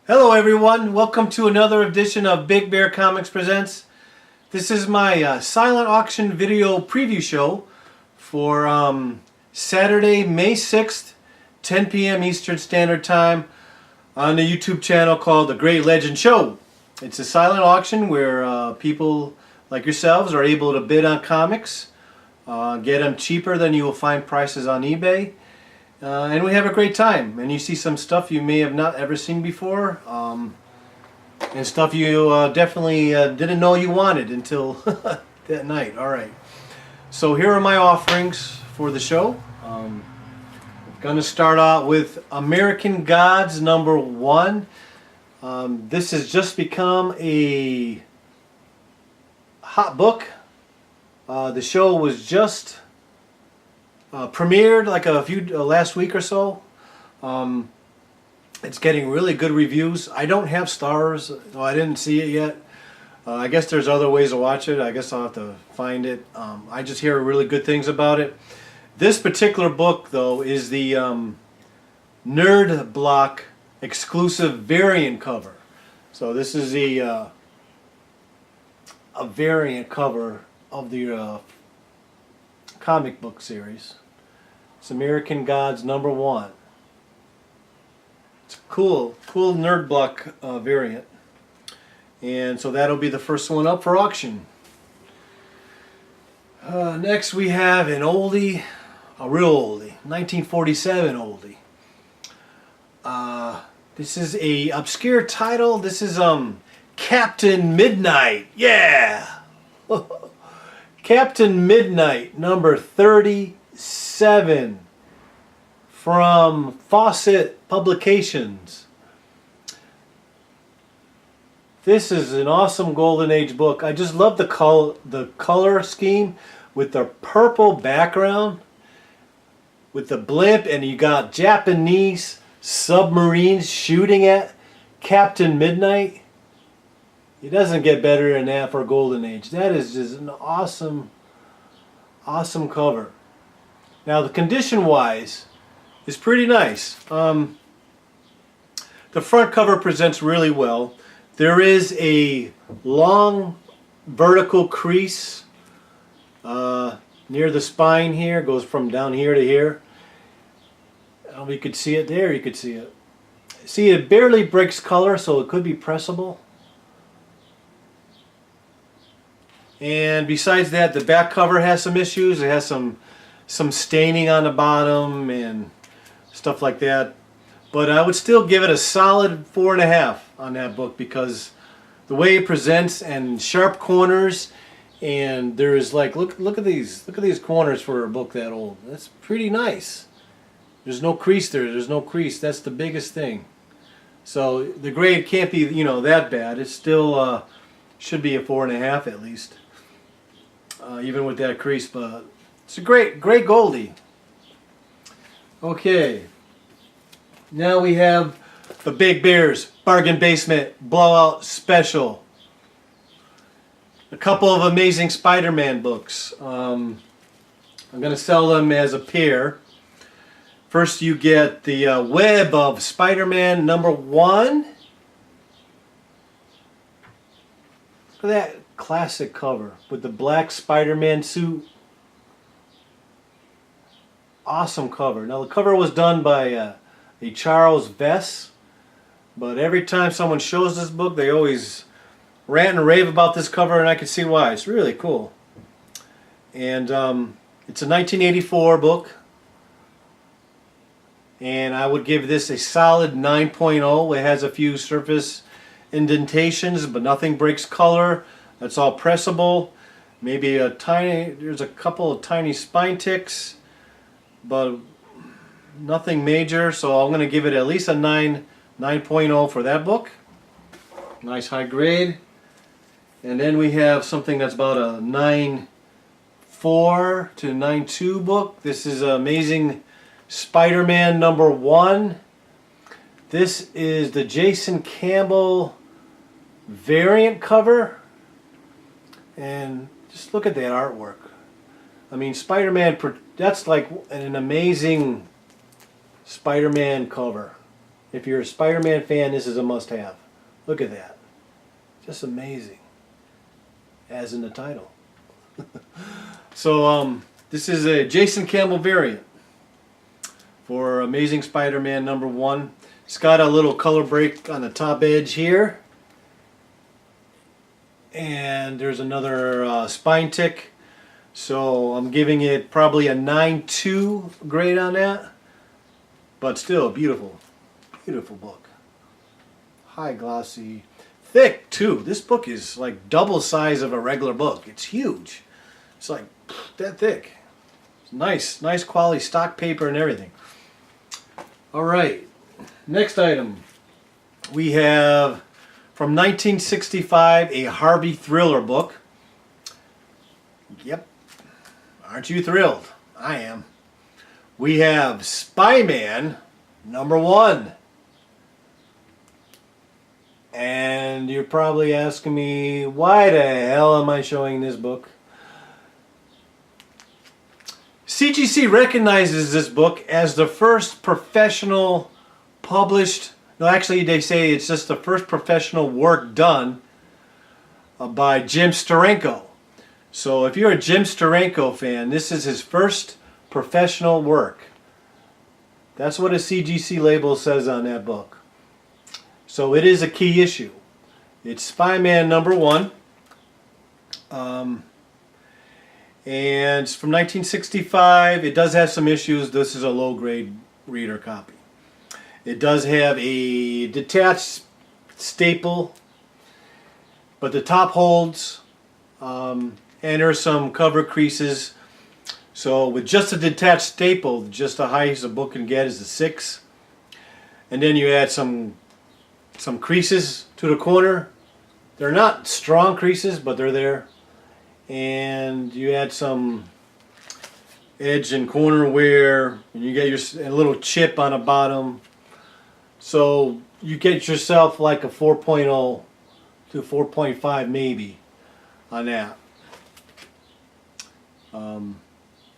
Hello everyone, welcome to another edition of Big Bear Comics Presents. This is my silent auction video preview show for Saturday, May 6th, 10 p.m. Eastern Standard Time on the YouTube channel called The Great Legend Show. It's a silent auction where people like yourselves are able to bid on comics, get them cheaper than you will find prices on eBay. And we have a great time, and you see some stuff you may have not ever seen before, and stuff you definitely didn't know you wanted until that night. Alright, so here are my offerings for the show. I'm going to start out with American Gods #1. This has just become a hot book. The show was just premiered like last week or so. It's getting really good reviews. I don't have stars. No, I didn't see it yet. I guess there's other ways to watch it. I guess I'll have to find it. I just hear really good things about it. This particular book, though, is the Nerd Block exclusive variant cover. So this is a variant cover of the comic book series. It's American Gods #1. It's a cool Nerd Block variant. And so that'll be the first one up for auction. Next we have an oldie, a real oldie, 1947 oldie. This is a obscure title. This is Captain Midnight. Yeah! Captain Midnight #37 from Fawcett Publications. This is an awesome Golden Age book. I just love the color scheme with the purple background with the blimp, and you got Japanese submarines shooting at Captain Midnight. It doesn't get better than that for Golden Age. That is just an awesome cover. Now the condition wise is pretty nice. The front cover presents really well. There is a long vertical crease near the spine here. It goes from down here to here. You could see it there. You could see it. See, it barely breaks color, so it could be pressable. And besides that, the back cover has some issues. It has some staining on the bottom and stuff like that. But I would still give it a solid 4.5 on that book because the way it presents and sharp corners, and there's like look at these corners for a book that old. That's pretty nice. There's no crease there. There's no crease. That's the biggest thing. So the grade can't be that bad. It still should be a 4.5 at least. Even with that crease, but it's a great Goldie. Okay, now we have the Big Bears Bargain Basement Blowout Special. A couple of amazing Spider-Man books. I'm going to sell them as a pair. First you get the Web of Spider-Man #1. Look at that classic cover with the black Spider-Man suit. Awesome cover. Now the cover was done by a Charles Vess, but every time someone shows this book they always rant and rave about this cover, and I can see why. It's really cool. And it's a 1984 book, and I would give this a solid 9.0. It has a few surface indentations, but nothing breaks color. That's all pressable. Maybe there's a couple of tiny spine ticks, but nothing major. So I'm going to give it at least a 9.0 for that book. Nice high grade. And then we have something that's about a 9.4 to 9.2 book. This is Amazing Spider-Man #1. This is the Jason Campbell variant cover. And just look at that artwork. I mean, Spider-Man, that's like an amazing Spider-Man cover. If you're a Spider-Man fan, this is a must-have. Look at that. Just amazing. As in the title. So, this is a Jason Campbell variant for Amazing Spider-Man #1. It's got a little color break on the top edge here. And there's another spine tick. So I'm giving it probably a 9.2 grade on that. But still, beautiful. Beautiful book. High glossy. Thick too. This book is like double size of a regular book. It's huge. It's like that thick. It's nice quality stock paper and everything. Alright. Next item. We have from 1965 a Harvey thriller book. Yep. Aren't you thrilled? I am. We have Spiderman #1. And you're probably asking me, why the hell am I showing this book? CGC recognizes this book as the first professional published, no, actually they say it's just the first professional work done by Jim Steranko. So if you're a Jim Steranko fan, this is his first professional work. That's what a CGC label says on that book. So it is a key issue. It's Spiderman #1. And it's from 1965. It does have some issues. This is a low grade reader copy. It does have a detached staple, but the top holds, and there's some cover creases. So with just a detached staple, just the highest a book can get is a 6. And then you add some creases to the corner. They're not strong creases, but they're there. And you add some edge and corner wear, and you get a little chip on the bottom. So you get yourself like a 4.0 to 4.5 maybe on that.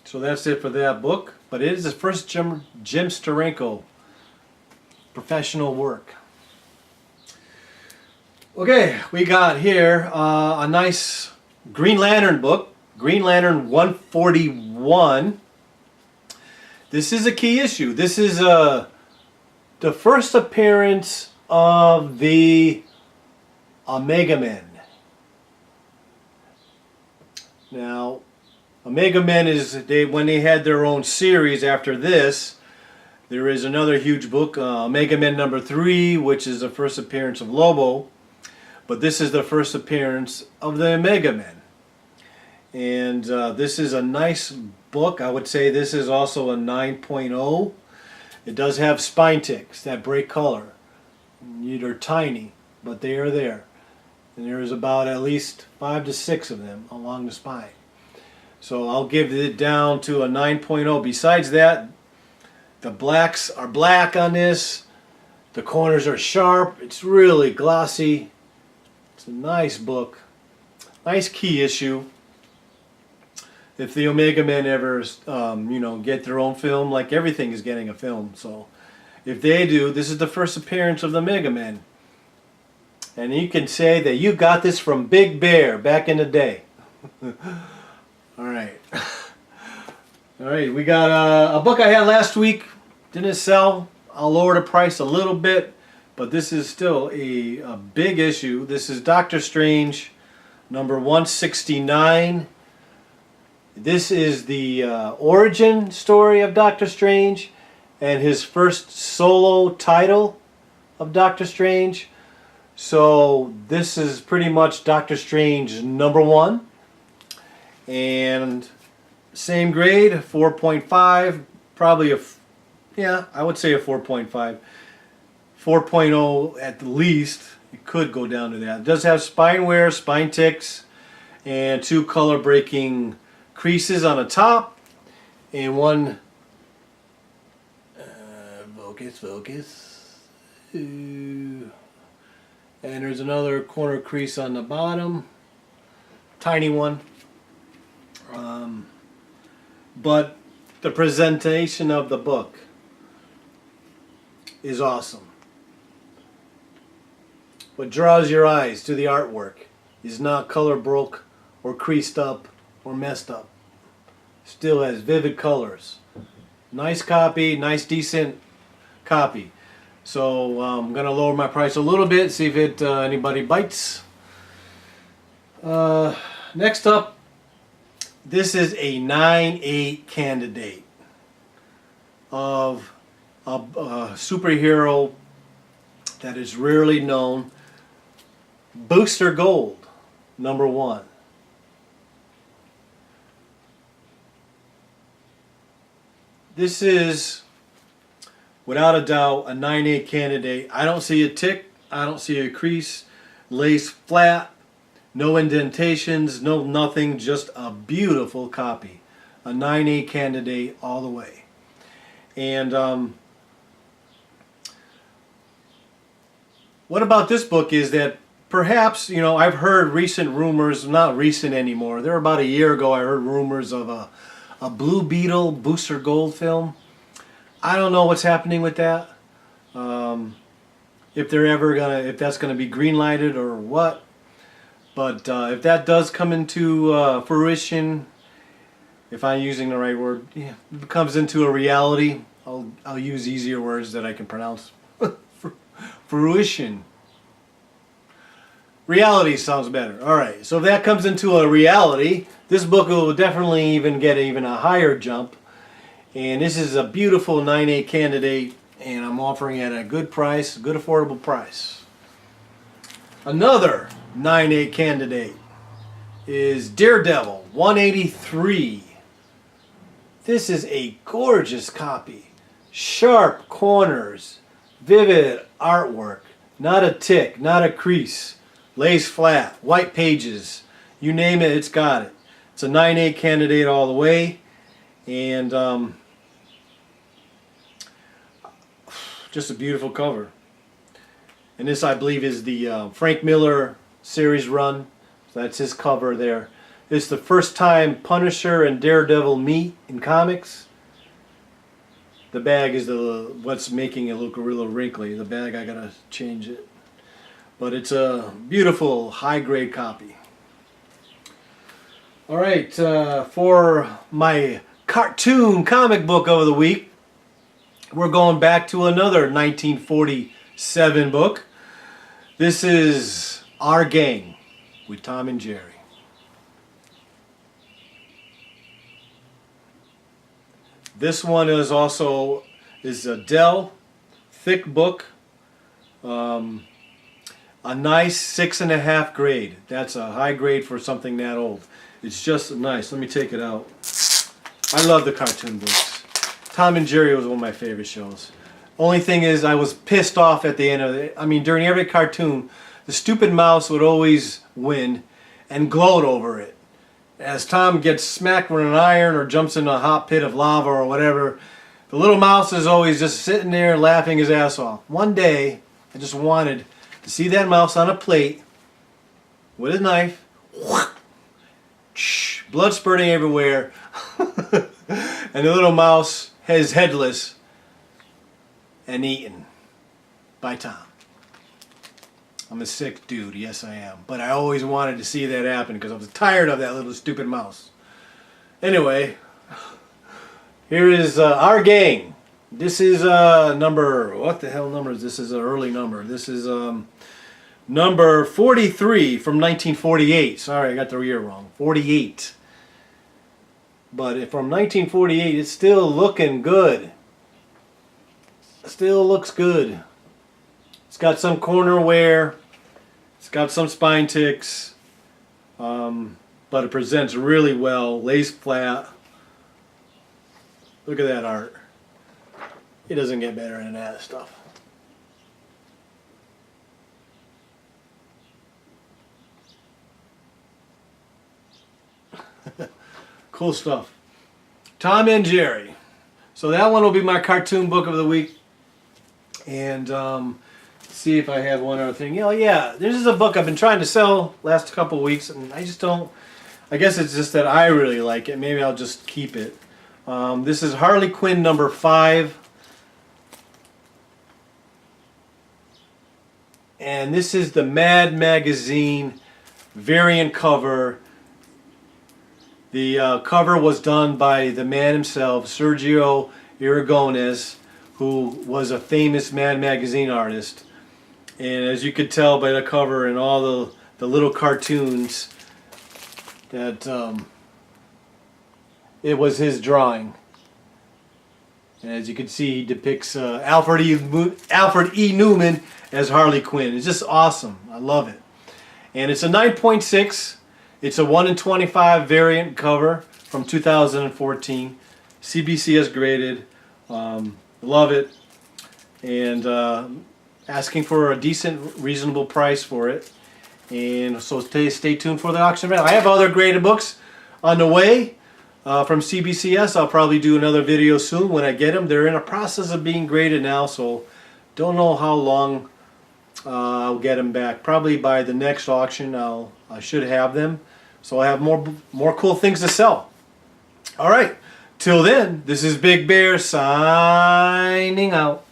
So that's it for that book. But it is the first Jim Steranko professional work. Okay, we got here a nice Green Lantern book, Green Lantern 141. This is a key issue. This is the first appearance of the Omega Men. Now, Omega Men is when they had their own series after this. There is another huge book, Omega Men #3, which is the first appearance of Lobo. But this is the first appearance of the Omega Men. And this is a nice book. I would say this is also a 9.0. It does have spine ticks that break color. They're tiny, but they are there. And there's about at least 5 to 6 of them along the spine. So I'll give it down to a 9.0. Besides that, the blacks are black on this. The corners are sharp. It's really glossy. It's a nice book. Nice key issue. If the Omega Men ever, get their own film, like everything is getting a film. So if they do, this is the first appearance of the Omega Men. And you can say that you got this from Big Bear back in the day. Alright. Alright, we got a book I had last week. Didn't sell. I'll lower the price a little bit. But this is still a big issue. This is Doctor Strange #169. This is the origin story of Doctor Strange and his first solo title of Doctor Strange. So this is pretty much Doctor Strange #1. And same grade, 4.5. Probably I would say a 4.5. 4.0 at the least. It could go down to that. It does have spine wear, spine ticks, and 2 color breaking creases on the top, and one focus. And there's another corner crease on the bottom, tiny one. But the presentation of the book is awesome. what draws your eyes to the artwork is not color broke or creased up or messed up. Still has vivid colors. Nice copy, nice decent copy. So I'm going to lower my price a little bit, see if anybody bites. Next up, this is a 9/8 candidate of a superhero that is rarely known. Booster Gold, #1. This is, without a doubt, a 9/8 candidate. I don't see a tick. I don't see a crease. Lace flat. No indentations. No nothing. Just a beautiful copy. A 9/8 candidate all the way. And what about this book is that perhaps, you know, I've heard recent rumors, not recent anymore. They're about a year ago I heard rumors of a Blue Beetle Booster Gold film. I don't know what's happening with that. If they're ever gonna, if that's gonna be green lighted or what. But if that does come into fruition, if I'm using the right word, yeah, it comes into a reality. I'll use easier words that I can pronounce. Fruition. Reality sounds better. Alright, so if that comes into a reality, this book will definitely even get a higher jump. And this is a beautiful 9/8 candidate, and I'm offering it at a good price, good affordable price. Another 9/8 candidate is Daredevil 183. This is a gorgeous copy. Sharp corners, vivid artwork, not a tick, not a crease. Lace flat, white pages, you name it, it's got it. It's a 9/8 candidate all the way, and just a beautiful cover. And this, I believe, is the Frank Miller series run. So that's his cover there. It's the first time Punisher and Daredevil meet in comics. The bag is what's making it look a little wrinkly. The bag, I gotta change it. But it's a beautiful high-grade copy. Alright, for my cartoon comic book of the week, we're going back to another 1947 book. This is Our Gang with Tom and Jerry. This one is also a Dell thick book. A nice 6.5 grade. That's a high grade for something that old. It's just nice. Let me take it out. I love the cartoon books. Tom and Jerry was one of my favorite shows. Only thing is, I was pissed off at the end of it. I mean, during every cartoon, the stupid mouse would always win and gloat over it. As Tom gets smacked with an iron or jumps in a hot pit of lava or whatever, the little mouse is always just sitting there laughing his ass off. One day, I just wanted to see that mouse on a plate with a knife, blood spurting everywhere, and the little mouse is headless and eaten by Tom. I'm a sick dude, yes I am. But I always wanted to see that happen because I was tired of that little stupid mouse. Anyway, here is Our Gang. This is number, what the hell number is this? This is an early number. This is number 43 from 1948. Sorry, I got the year wrong. 48. But from 1948, it's still looking good. Still looks good. It's got some corner wear. It's got some spine ticks. But it presents really well. Lace flat. Look at that art. It doesn't get better than that stuff. Cool stuff. Tom and Jerry. So that one will be my cartoon book of the week. And see if I have one other thing. Oh yeah, this is a book I've been trying to sell last couple of weeks, and I just don't. I guess it's just that I really like it. Maybe I'll just keep it. This is Harley Quinn number 5. And this is the Mad Magazine variant cover. The cover was done by the man himself, Sergio Aragonés, who was a famous Mad Magazine artist. And as you could tell by the cover and all the little cartoons, that it was his drawing. And as you can see, he depicts Alfred E. Newman as Harley Quinn. It's just awesome. I love it. And it's a 9.6. It's a 1 in 25 variant cover from 2014. CBCS graded. Love it. And asking for a decent, reasonable price for it. And so stay tuned for the auction video. I have other graded books on the way from CBCS. I'll probably do another video soon when I get them. They're in a process of being graded now, so don't know how long I'll get them back. Probably by the next auction I should have them. So I'll have more cool things to sell. Alright, till then, this is Big Bear signing out.